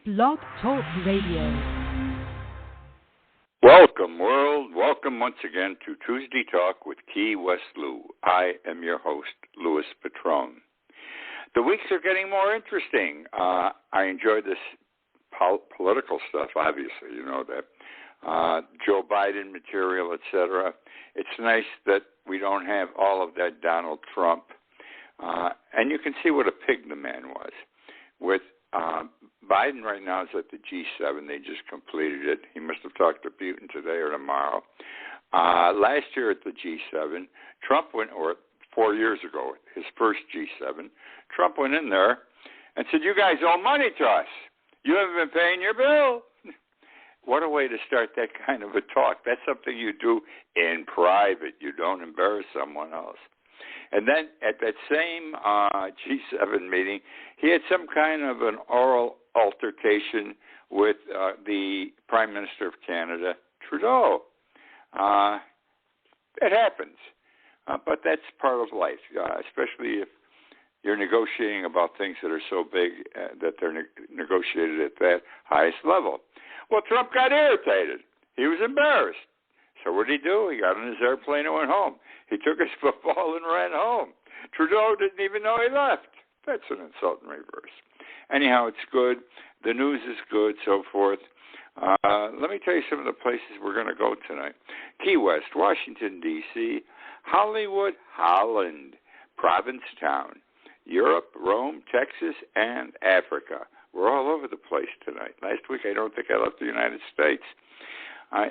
Blog Talk Radio. Welcome, world. Welcome once again to Tuesday Talk with Key West Lou. I am your host, Louis Patrone. The weeks are getting more interesting. I enjoy this political stuff, obviously, you know that. Joe Biden material, etc. It's nice that we don't have all of that Donald Trump. And you can see what a pig the man was. With Biden right now is at the G7. They just completed it. He must have talked to Putin today or tomorrow. Last year at the G7, Trump went, or 4 years ago, his first G7, Trump went in there and said, "You guys owe money to us. You haven't been paying your bill." What a way to start that kind of a talk. That's something you do in private. You don't embarrass someone else. And then at that same G7 meeting, he had some kind of an oral altercation with the Prime Minister of Canada, Trudeau. It happens, but that's part of life, especially if you're negotiating about things that are so big that they're negotiated at that highest level. Well, Trump got irritated. He was embarrassed. So what did he do? He got on his airplane and went home. He took his football and ran home. Trudeau didn't even know he left. That's an insult in reverse. Anyhow, it's good. The news is good, so forth. Let me tell you some of the places we're going to go tonight. Key West, Washington, D.C., Hollywood, Holland, Provincetown, Europe, Rome, Texas, and Africa. We're all over the place tonight. Last week, I don't think I left the United States.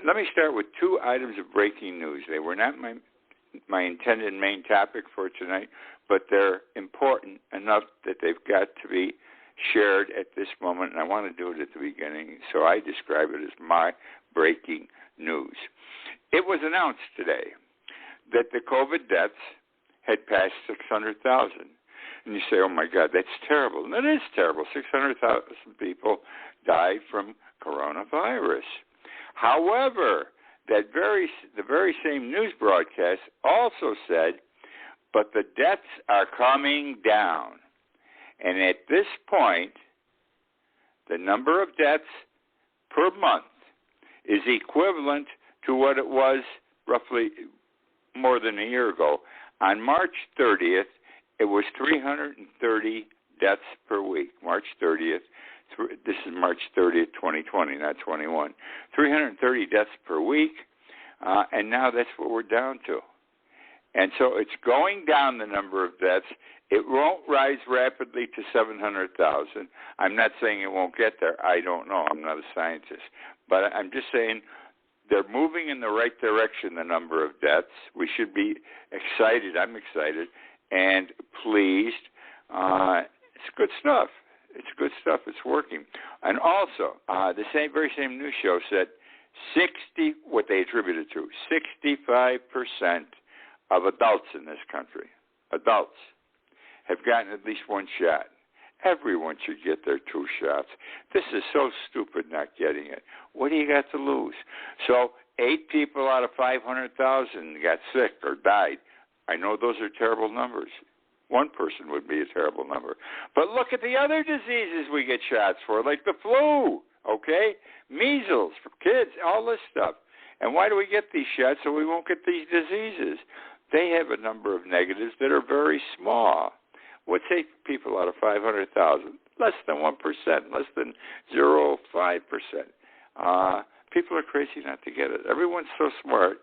Let me start with two items of breaking news. They were not my intended main topic for tonight, but they're important enough that they've got to be shared at this moment, and I want to do it at the beginning, so I describe it as my breaking news. It was announced today that the COVID deaths had passed 600,000. And you say, oh, my God, that's terrible. And it is terrible. 600,000 people died from coronavirus. However, the very same news broadcast also said, but the deaths are coming down. And at this point, the number of deaths per month is equivalent to what it was roughly more than a year ago. On March 30th, it was 330 deaths per week, March 30th. This is March 30th, 2020, not 21. 330 deaths per week, and now that's what we're down to. And so it's going down, the number of deaths. It won't rise rapidly to 700,000. I'm not saying it won't get there. I don't know. I'm not a scientist. But I'm just saying they're moving in the right direction, the number of deaths. We should be excited. I'm excited and pleased. It's good stuff. It's good stuff. It's working. And also, the very same news show said what they attributed to, 65% of adults in this country, adults, have gotten at least one shot. Everyone should get their 2 shots. This is so stupid not getting it. What do you got to lose? So 8 people out of 500,000 got sick or died. I know those are terrible numbers. 1 person would be a terrible number. But look at the other diseases we get shots for, like the flu, okay? Measles for kids, all this stuff. And why do we get these shots so we won't get these diseases? They have a number of negatives that are very small. What's 8 people out of 500,000? Less than 1%, less than 0.5%. People are crazy not to get it. Everyone's so smart.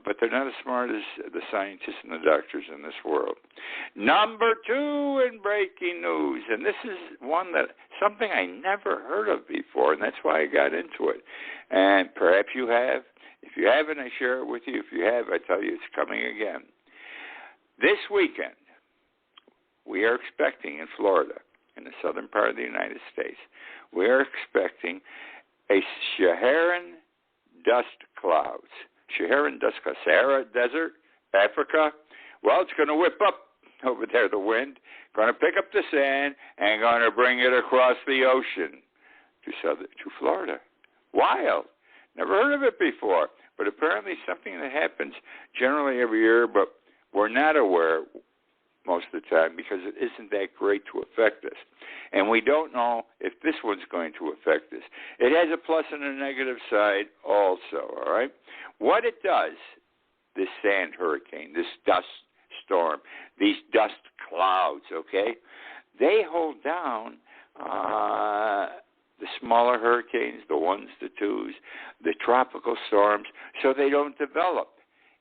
But they're not as smart as the scientists and the doctors in this world. Number 2 in breaking news, and this is something I never heard of before, and that's why I got into it. And perhaps you have. If you haven't, I share it with you. If you have, I tell you it's coming again. This weekend, we are expecting in Florida, in the southern part of the United States, we are expecting a Saharan dust clouds. Sahara Desert, Africa. Well, it's going to whip up over there, the wind, going to pick up the sand, and going to bring it across the ocean to Florida. Wild. Never heard of it before, but apparently something that happens generally every year, but we're not aware most of the time because it isn't that great to affect us. And we don't know if this one's going to affect us. It has a plus and a negative side also, all right? What it does, this sand hurricane, this dust storm, these dust clouds, okay, they hold down the smaller hurricanes, the ones, the twos, the tropical storms, so they don't develop.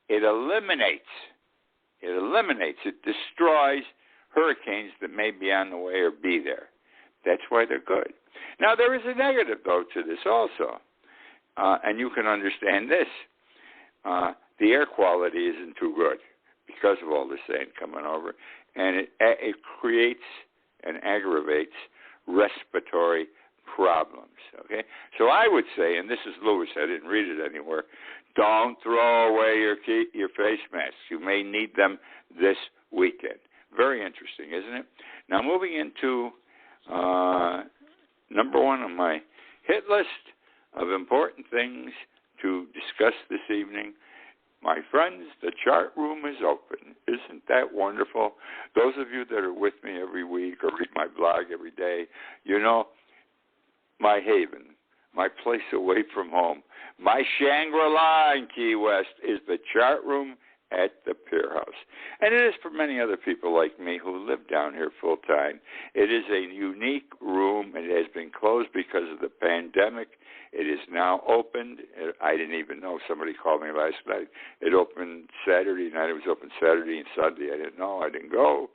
It eliminates, it destroys hurricanes that may be on the way or be there. That's why they're good. Now, there is a negative, though, to this also, and you can understand this. The air quality isn't too good because of all the sand coming over, and it creates and aggravates respiratory problems, okay? So I would say, and this is Lewis, I didn't read it anywhere, don't throw away your face masks. You may need them this weekend. Very interesting, isn't it? Now, moving into number one on my hit list of important things to discuss this evening. My friends, the chart room is open. Isn't that wonderful? Those of you that are with me every week or read my blog every day, you know, my haven, my place away from home, my Shangri-La in Key West is the chart room at the Pier House. And it is for many other people like me who live down here full time. It is a unique room. It has been closed because of the pandemic. It is now opened. I didn't even know. Somebody called me last night. It opened Saturday night. It was open Saturday and Sunday. I didn't know. I didn't go.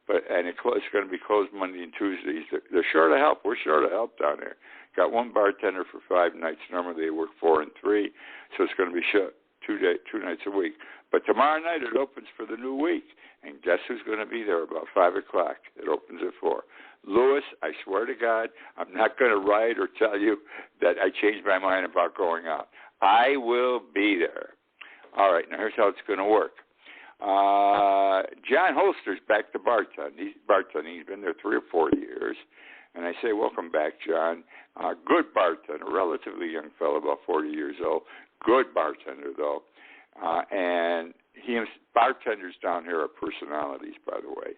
And it's going to be closed Monday and Tuesdays. They're short of help. We're short of help down there. Got one bartender for 5 nights. Normally they work 4 and 3, so it's going to be shut 2 nights a week. But tomorrow night it opens for the new week. And guess who's going to be there about 5 o'clock? It opens at 4. Lewis, I swear to God, I'm not going to write or tell you that I changed my mind about going out. I will be there. All right, now here's how it's going to work. John Holster's back to bartending. He's been there 3 or 4 years. And I say, welcome back, John. Good bartender, relatively young fellow, about 40 years old. Good bartender, though. And bartenders down here are personalities, by the way.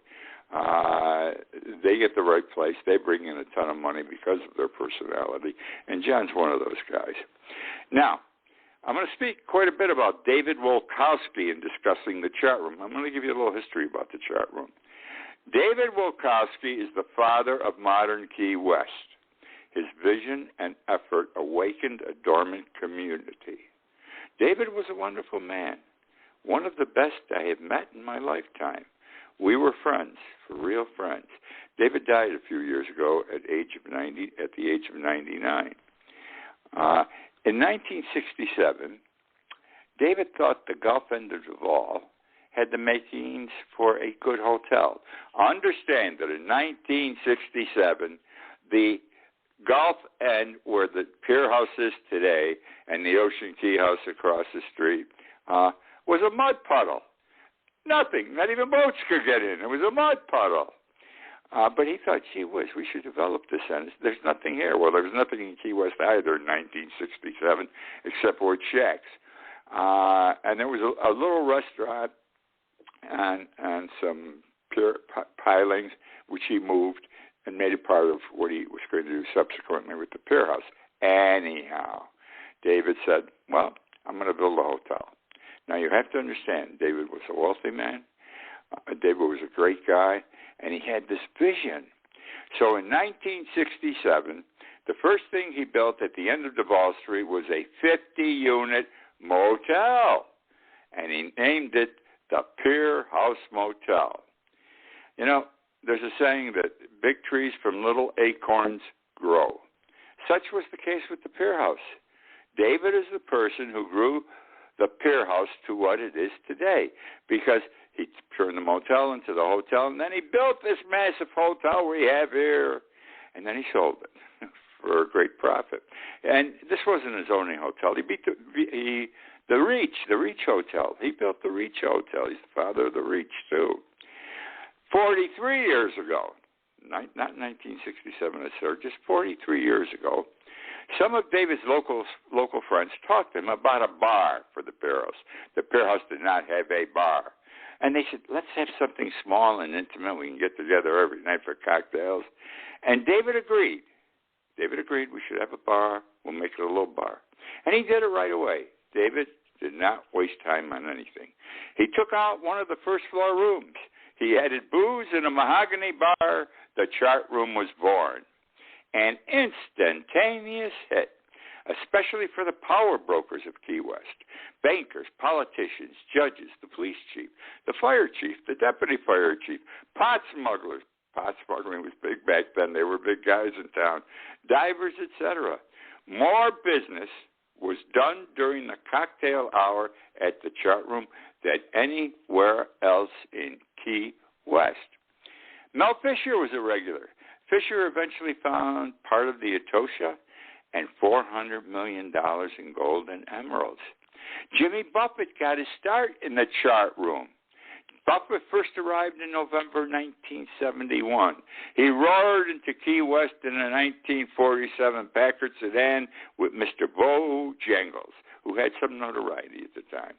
They get the right place. They bring in a ton of money because of their personality. And John's one of those guys. Now, I'm going to speak quite a bit about David Wolkowski in discussing the chart room. I'm going to give you a little history about the chart room. David Wolkowski is the father of modern Key West. His vision and effort awakened a dormant community. David was a wonderful man, one of the best I have met in my lifetime. We were friends, for real friends. David died a few years ago at the age of 99. In 1967, David thought the Gulf End of Duval had the makings for a good hotel. Understand that in 1967, the Gulf End, where the Pier House is today, and the Ocean Key House across the street, was a mud puddle. Nothing, not even boats could get in. It was a mud puddle. But he thought, gee whiz, we should develop this. And there's nothing here. Well, there was nothing in Key West either in 1967 except for shacks. And there was a little restaurant and some pier pilings, which he moved and made it part of what he was going to do subsequently with the Pier House. Anyhow, David said, well, I'm going to build a hotel. Now, you have to understand, David was a wealthy man. David was a great guy, and he had this vision. So in 1967, the first thing he built at the end of Duval Street was a 50-unit motel, and he named it the Pier House Motel. You know, there's a saying that big trees from little acorns grow. Such was the case with the Pier House. David is the person who grew the Pier House to what it is today, because he turned the motel into the hotel, and then he built this massive hotel we have here, and then he sold it for a great profit. And this wasn't his only hotel. He beat the Reach Hotel. He built the Reach Hotel. He's the father of the Reach, too. 43 years ago, not 1967, sir, just 43 years ago, some of David's local friends talked to him about a bar for the Pier House. The Pier House did not have a bar. And they said, let's have something small and intimate. We can get together every night for cocktails. And David agreed. David agreed we should have a bar. We'll make it a little bar. And he did it right away. David did not waste time on anything. He took out one of the first floor rooms. He added booze and a mahogany bar. The chart room was born. An instantaneous hit, especially for the power brokers of Key West, bankers, politicians, judges, the police chief, the fire chief, the deputy fire chief, pot smugglers. Pot smuggling was big back then. They were big guys in town. Divers, etc. More business was done during the cocktail hour at the chart room than anywhere else in Key West. Mel Fisher was a regular. Fisher eventually found part of the Etosha and $400 million in gold and emeralds. Jimmy Buffett got his start in the chart room. Buffett first arrived in November 1971. He roared into Key West in a 1947 Packard sedan with Mr. Bojangles, who had some notoriety at the time.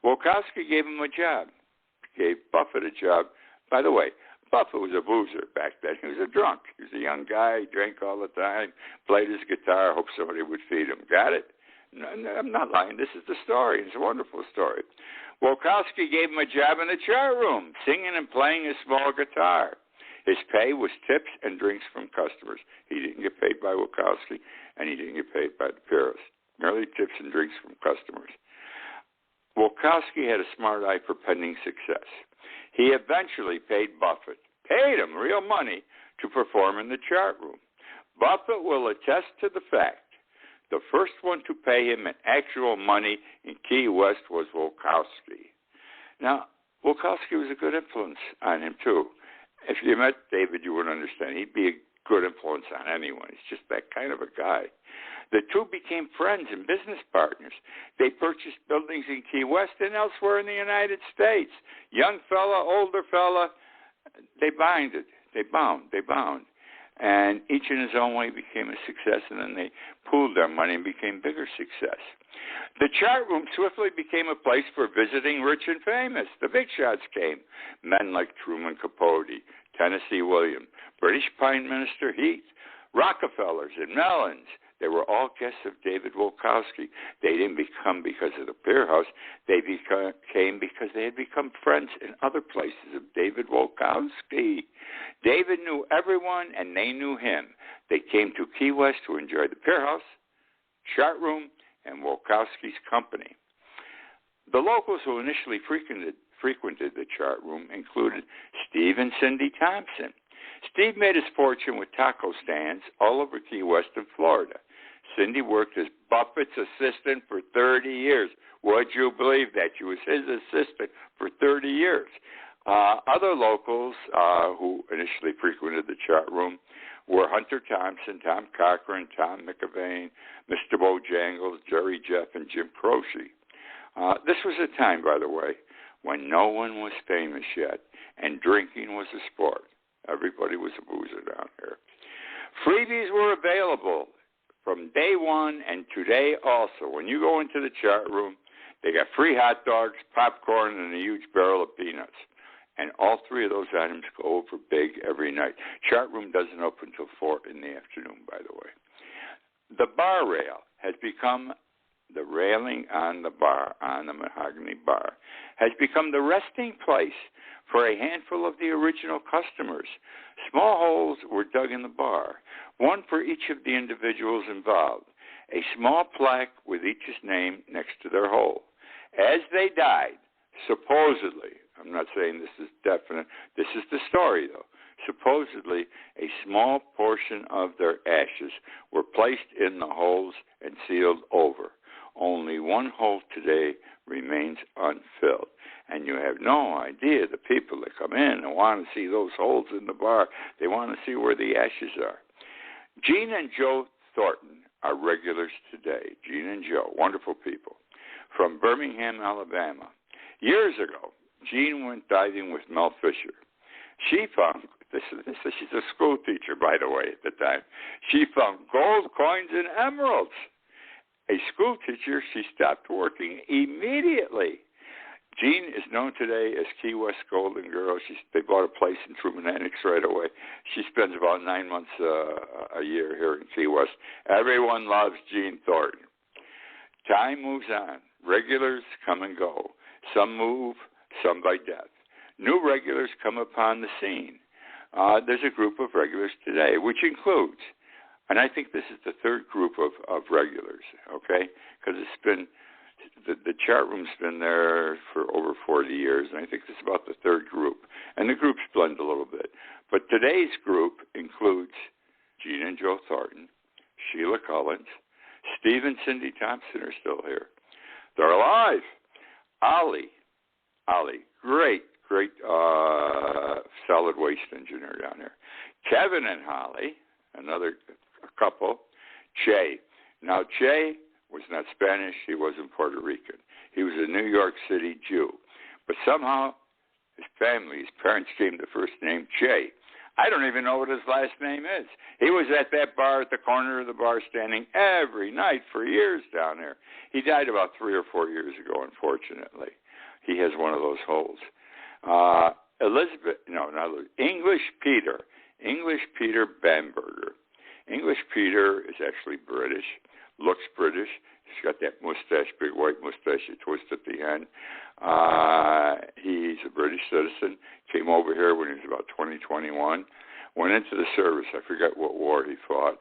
Wolkowski gave him a job, gave Buffett a job. By the way, Buffett was a boozer back then. He was a drunk. He was a young guy. He drank all the time, played his guitar, hoped somebody would feed him. Got it? No, I'm not lying. This is the story. It's a wonderful story. Wolkowski gave him a job in the chart room, singing and playing a small guitar. His pay was tips and drinks from customers. He didn't get paid by Wolkowski, and he didn't get paid by the Pieros. Merely tips and drinks from customers. Wolkowski had a smart eye for pending success. He eventually paid Buffett, paid him real money, to perform in the chart room. Buffett will attest to the fact the first one to pay him in actual money in Key West was Wolkowski. Now, Wolkowski was a good influence on him, too. If you met David, you would understand. He'd be a good influence on anyone. He's just that kind of a guy. The two became friends and business partners. They purchased buildings in Key West and elsewhere in the United States. Young fella, older fella, they bonded. They bound. And each in his own way became a success, and then they pooled their money and became bigger success. The chart room swiftly became a place for visiting rich and famous. The big shots came. Men like Truman Capote, Tennessee Williams, British Prime Minister Heath, Rockefellers and Mellons. They were all guests of David Wolkowski. They didn't become because of the Pier House. They came because they had become friends in other places of David Wolkowski. David knew everyone, and they knew him. They came to Key West to enjoy the Pier House, chart room, and Wolkowski's company. The locals who initially frequented the chart room included Steve and Cindy Thompson. Steve made his fortune with taco stands all over Key West and Florida. Cindy worked as Buffett's assistant for 30 years. Would you believe that? She was his assistant for 30 years. Other locals who initially frequented the chart room were Hunter Thompson, Tom Cochran, Tom McAvane, Mr. Bojangles, Jerry Jeff, and Jim Croce. This was a time, by the way, when no one was famous yet, and drinking was a sport. Everybody was a boozer down here. Freebies were available from day one and today also. When you go into the chart room, they got free hot dogs, popcorn, and a huge barrel of peanuts. And all three of those items go over big every night. Chart room doesn't open until 4 in the afternoon, by the way. The bar rail has become the railing on the bar, on the mahogany bar, has become the resting place for a handful of the original customers. Small holes were dug in the bar, one for each of the individuals involved, a small plaque with each's name next to their hole. As they died, supposedly, I'm not saying this is definite, this is the story though, supposedly a small portion of their ashes were placed in the holes and sealed over. Only one hole today remains unfilled. And you have no idea the people that come in and want to see those holes in the bar. They want to see where the ashes are. Gene and Joe Thornton are regulars today. Gene and Joe, wonderful people, from Birmingham, Alabama. Years ago, Gene went diving with Mel Fisher. She found, she's a school teacher, by the way, at the time. She found gold coins and emeralds. A school teacher, she stopped working immediately. Jean is known today as Key West Golden Girl. They bought a place in Truman Annex right away. She spends about 9 months a year here in Key West. Everyone loves Jean Thornton. Time moves on. Regulars come and go. Some move, some by death. New regulars come upon the scene. There's a group of regulars today, which includes, and I think this is the third group of regulars, okay? Because it's been, the chat room's been there for over 40 years, and I think this is about the third group. And the groups blend a little bit. But today's group includes Jean and Joe Thornton, Sheila Collins, Steve and Cindy Thompson are still here. They're alive. Ollie, great solid waste engineer down there. Kevin and Holly, another couple. Che. Now, Che was not Spanish. He wasn't Puerto Rican. He was a New York City Jew. But somehow his parents gave him the first name Che. I don't even know what his last name is. He was at that bar at the corner of the bar standing every night for years down there. He died about 3 or 4 years ago, unfortunately. He has one of those holes. English Peter Bamberger. English Peter is actually British, looks British. He's got that mustache, big white mustache you twist at the end. He's a British citizen, came over here when he was about 21, went into the service. I forget what war he fought.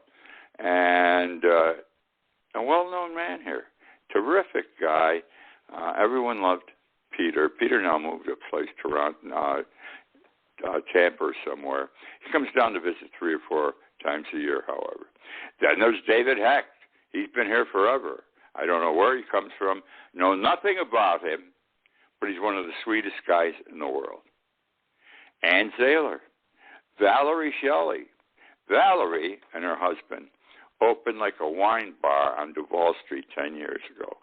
And a well-known man here. Terrific guy. Everyone loved Peter. Peter now moved to a place, Toronto, Tampa or somewhere. He comes down to visit 3 or 4 times a year, however. Then there's David Hecht. He's been here forever. I don't know where he comes from, know nothing about him, but he's one of the sweetest guys in the world. Ann Zaylor, Valerie Shelley. Valerie and her husband opened like a wine bar on Duval Street 10 years ago.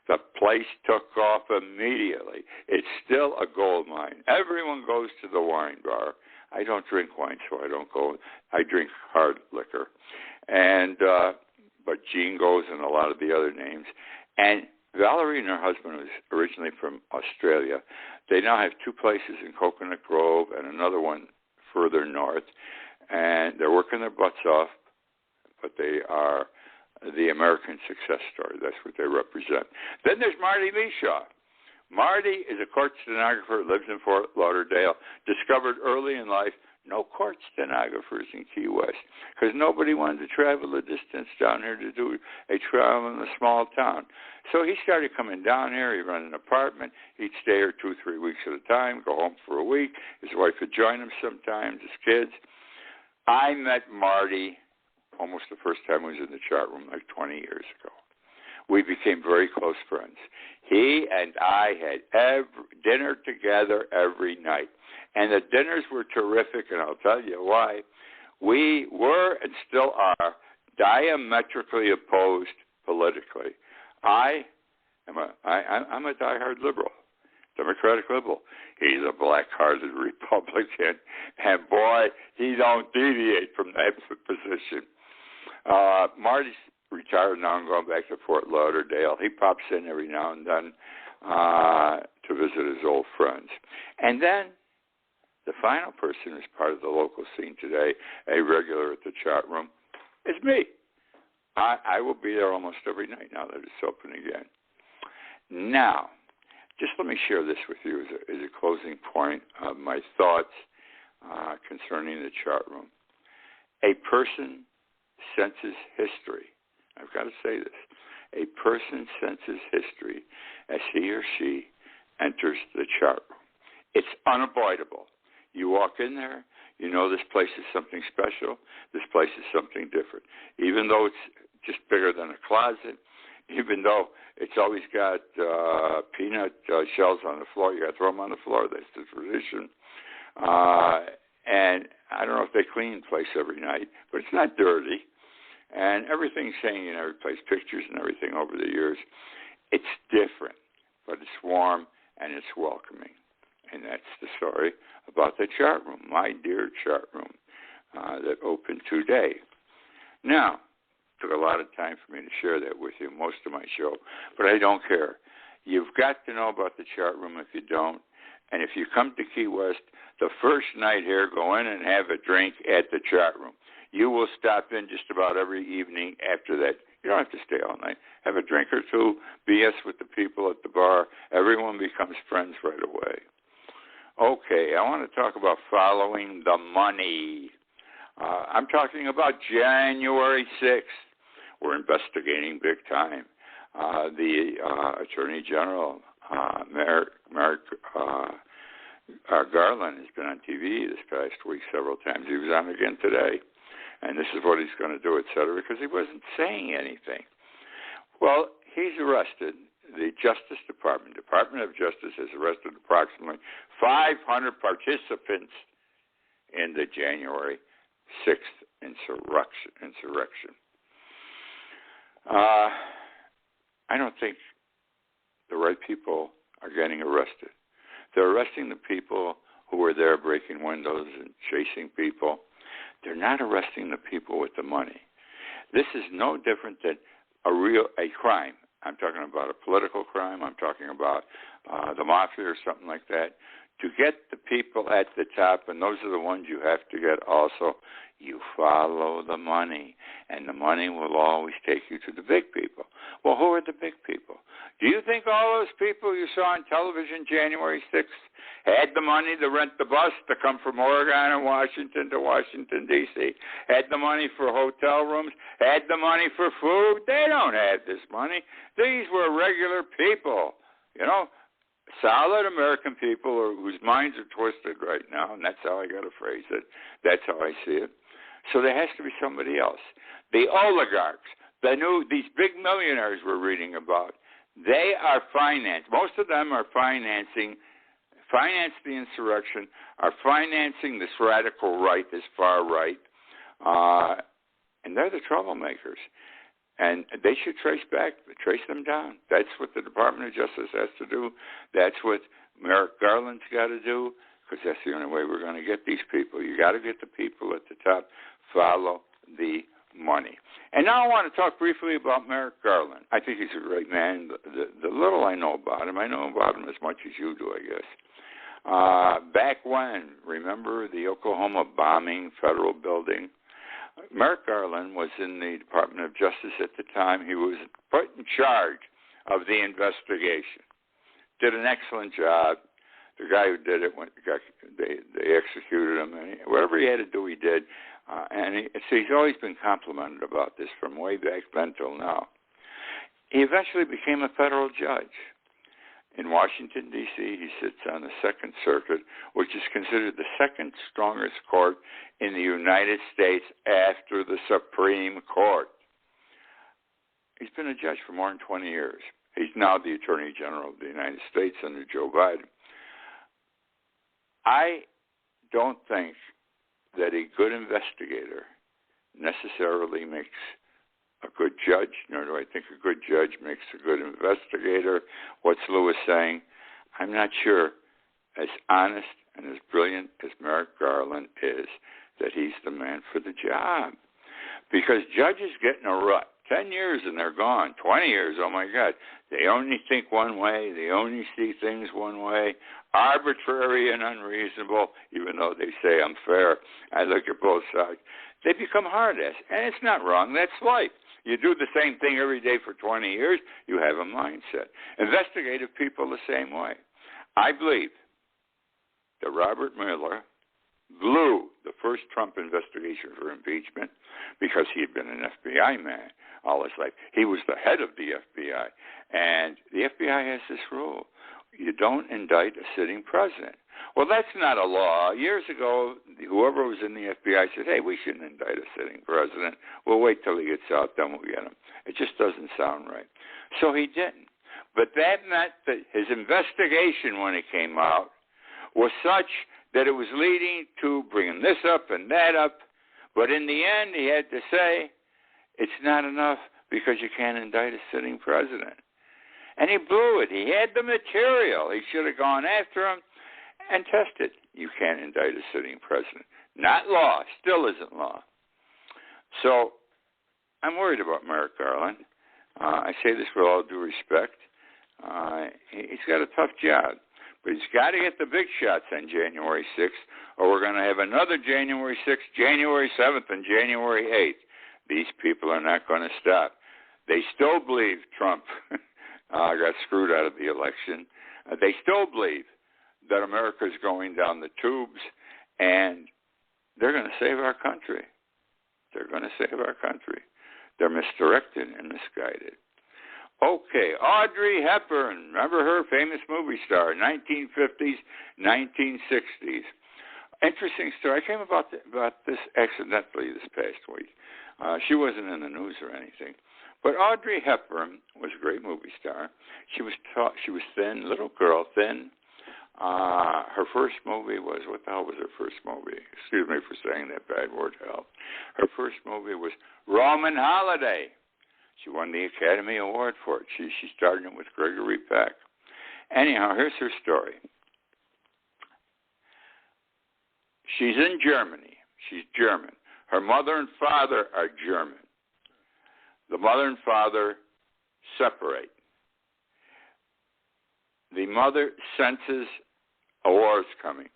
The place took off immediately. It's still a gold mine. Everyone goes to the wine bar. I don't drink wine, so I don't go. I drink hard liquor. And but Jean goes and a lot of the other names. And Valerie and her husband was originally from Australia. They now have 2 places in Coconut Grove and another one further north. And they're working their butts off, but they are the American success story. That's what they represent. Then there's Marty Leshaw. Marty is a court stenographer, lives in Fort Lauderdale, discovered early in life no court stenographers in Key West because nobody wanted to travel the distance down here to do a trial in a small town. So he started coming down here. He ran an apartment. He'd stay here 2-3 weeks at a time, go home for a week. His wife would join him sometimes, his kids. I met Marty almost the first time I was in the chat room like 20 years ago. We became very close friends. He and I had dinner together every night. And the dinners were terrific, and I'll tell you why. We were and still are diametrically opposed politically. I'm a diehard liberal, Democratic liberal. He's a black-hearted Republican, and boy, he don't deviate from that position. Marty's retired now and going back to Fort Lauderdale. He pops in every now and then to visit his old friends. And then the final person who's part of the local scene today, a regular at the chat room, is me. I will be there almost every night now that it's open again. Now, just let me share this with you as a closing point of my thoughts concerning the chat room. A person senses history. I've got to say this. A person senses history as he or she enters the chat room. It's unavoidable. You walk in there, you know this place is something special. This place is something different. Even though it's just bigger than a closet, even though it's always got peanut shells on the floor, you got to throw them on the floor. That's the tradition. And I don't know if they clean the place every night, but it's not dirty. And everything's hanging in every place, pictures and everything over the years. It's different, but it's warm and it's welcoming. And that's the story about the chat room, my dear chat room that opened today. Now, it took a lot of time for me to share that with you, most of my show, but I don't care. You've got to know about the chart room if you don't. And if you come to Key West, the first night here, go in and have a drink at the chart room. You will stop in just about every evening after that. You don't have to stay all night. Have a drink or two, BS with the people at the bar. Everyone becomes friends right away. Okay, I want to talk about following the money. I'm talking about January 6th. We're investigating big time. The Attorney General, Merrick Garland, has been on TV this past week several times. He was on again today. And this is what he's going to do, et cetera, because he wasn't saying anything. Well, he's arrested. The Justice Department of Justice has arrested approximately 500 participants in the January 6th insurrection. I don't think the right people are getting arrested. They're arresting the people who were there breaking windows and chasing people. They're not arresting the people with the money. This is no different than a crime. I'm talking about a political crime. I'm talking about the mafia or something like that. To get the people at the top, and those are the ones you have to get also, you follow the money, and the money will always take you to the big people. Well, who are the big people? Do you think all those people you saw on television January 6th had the money to rent the bus to come from Oregon and Washington to Washington, D.C., had the money for hotel rooms, had the money for food? They don't have this money. These were regular people, solid American people whose minds are twisted right now, and that's how I got to phrase it. That's how I see it. So there has to be somebody else. The oligarchs, these big millionaires we're reading about, they are financed. Most of them are finance the insurrection, are financing this radical right, this far right, and they're the troublemakers. And they should trace them down. That's what the Department of Justice has to do. That's what Merrick Garland's got to do, because that's the only way we're going to get these people. You got to get the people at the top. Follow the money. And now I want to talk briefly about Merrick Garland. I think he's a great man. The little I know about him as much as you do, I guess. Back when, remember the Oklahoma bombing, federal building? Merrick Garland was in the Department of Justice at the time. He was put in charge of the investigation. Did an excellent job. The guy who did it, they executed him. And whatever he had to do, he did. He's always been complimented about this from way back then till now. He eventually became a federal judge. In Washington, D.C., he sits on the Second Circuit, which is considered the second strongest court in the United States after the Supreme Court. He's been a judge for more than 20 years. He's now the Attorney General of the United States under Joe Biden. I don't think that a good investigator necessarily makes a good judge, nor do I think a good judge makes a good investigator. What's Lewis saying? I'm not sure, as honest and as brilliant as Merrick Garland is, that he's the man for the job. Because judges get in a rut. 10 years and they're gone. 20 years, oh my God. They only think one way. They only see things one way. Arbitrary and unreasonable, even though they say I'm fair. I look at both sides. They become hard-ass. And it's not wrong. That's life. You do the same thing every day for 20 years, you have a mindset. Investigative people the same way. I believe that Robert Mueller blew the first Trump investigation for impeachment because he had been an FBI man all his life. He was the head of the FBI. And the FBI has this rule. You don't indict a sitting president. Well, that's not a law. Years ago, whoever was in the FBI said, hey, we shouldn't indict a sitting president. We'll wait till he gets out, then we'll get him. It just doesn't sound right. So he didn't. But that meant that his investigation, when it came out, was such that it was leading to bringing this up and that up. But in the end, he had to say, it's not enough because you can't indict a sitting president. And he blew it. He had the material. He should have gone after him and tested. You can't indict a sitting president. Not law. Still isn't law. So I'm worried about Merrick Garland. I say this with all due respect. He's got a tough job. But he's got to get the big shots on January 6th, or we're going to have another January 6th, January 7th, and January 8th. These people are not going to stop. They still believe Trump got screwed out of the election. They still believe that America is going down the tubes, and they're going to save our country. They're going to save our country. They're misdirected and misguided. Okay, Audrey Hepburn. Remember her? Famous movie star, 1950s, 1960s. Interesting story. I came about this accidentally this past week. She wasn't in the news or anything. But Audrey Hepburn was a great movie star. She was thin, little girl, thin. Her first movie was, what the hell was her first movie? Excuse me for saying that bad word, hell. Her first movie was Roman Holiday. She won the Academy Award for it. She starred it with Gregory Peck. Anyhow, here's her story. She's in Germany. She's German. Her mother and father are German. The mother and father separate. The mother senses a war is coming.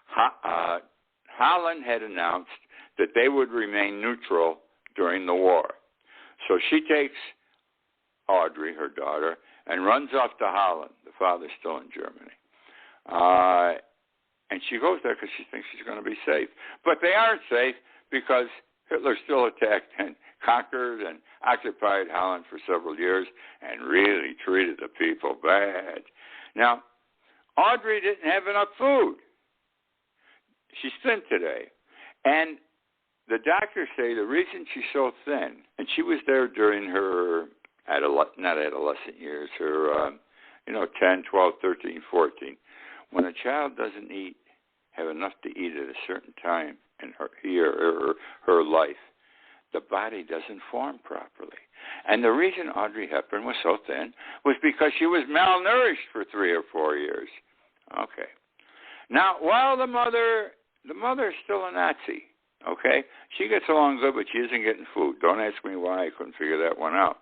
Holland had announced that they would remain neutral during the war. So she takes Audrey, her daughter, and runs off to Holland. The father's still in Germany. And she goes there because she thinks she's going to be safe. But they aren't safe because Hitler still attacked and conquered and occupied Holland for several years and really treated the people bad. Now, Audrey didn't have enough food. She's thin today. And the doctors say the reason she's so thin, and she was there during her, not adolescent years, her, 10, 12, 13, 14. When a child doesn't have enough to eat at a certain time in her life, the body doesn't form properly. And the reason Audrey Hepburn was so thin was because she was malnourished for 3 or 4 years. Okay. Now, while the mother is still a Nazi, okay? She gets along good, but she isn't getting food. Don't ask me why. I couldn't figure that one out.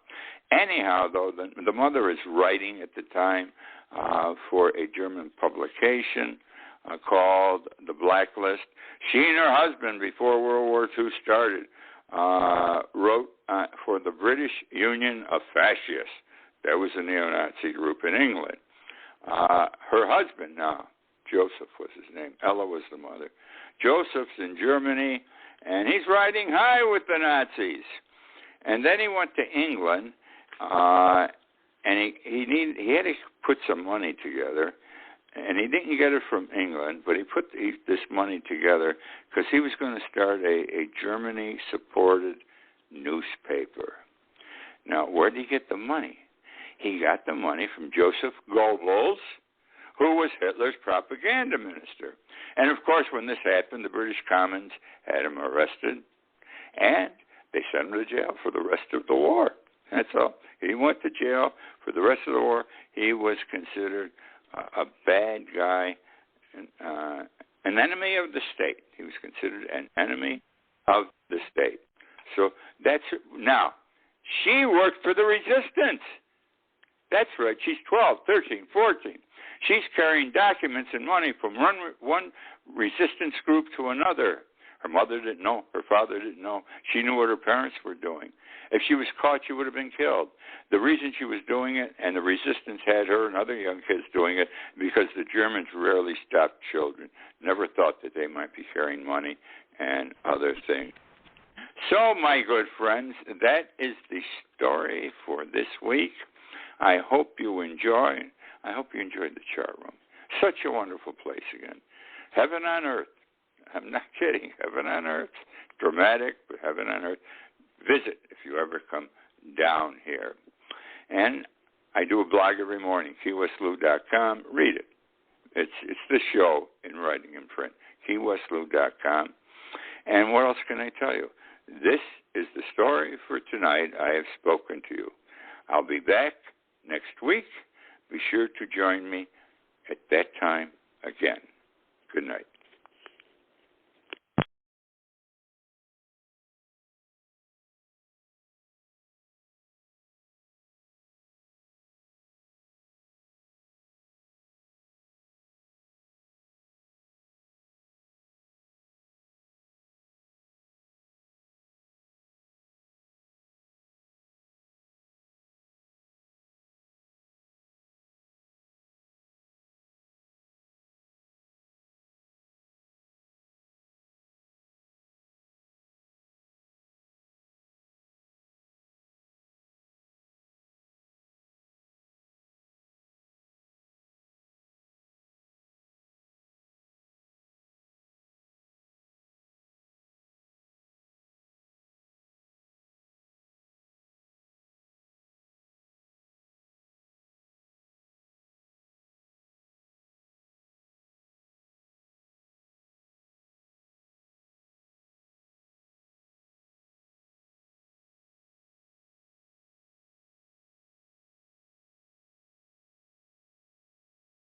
Anyhow, though, the mother is writing at the time for a German publication called The Blacklist. She and her husband, before World War II started, wrote for the British Union of Fascists. That was a neo-Nazi group in England. Her husband now, Joseph was his name. Ella was the mother. Joseph's in Germany, and he's riding high with the Nazis. And then he went to England, and he had to put some money together. And he didn't get it from England, but he put this money together because he was going to start a Germany-supported newspaper. Now, where did he get the money? He got the money from Joseph Goebbels, who was Hitler's propaganda minister. And, of course, when this happened, the British Commons had him arrested, and they sent him to jail for the rest of the war. That's all. He went to jail for the rest of the war. He was considered a bad guy, an enemy of the state. He was considered an enemy of the state. So that's now. She worked for the resistance. That's right. She's 12, 13, 14. She's carrying documents and money from one resistance group to another. Her mother didn't know. Her father didn't know. She knew what her parents were doing. If she was caught, she would have been killed. The reason she was doing it, and the resistance had her and other young kids doing it, because the Germans rarely stopped children. Never thought that they might be carrying money and other things. So, my good friends, that is the story for this week. I hope you enjoyed. I hope you enjoyed the chat room. Such a wonderful place again. Heaven on earth. I'm not kidding. Heaven on earth. Dramatic, but heaven on earth. Visit if you ever come down here. And I do a blog every morning, keywestlou.com. Read it. It's the show in writing and print, keywestlou.com. And what else can I tell you? This is the story for tonight. I have spoken to you. I'll be back next week. Be sure to join me at that time again. Good night.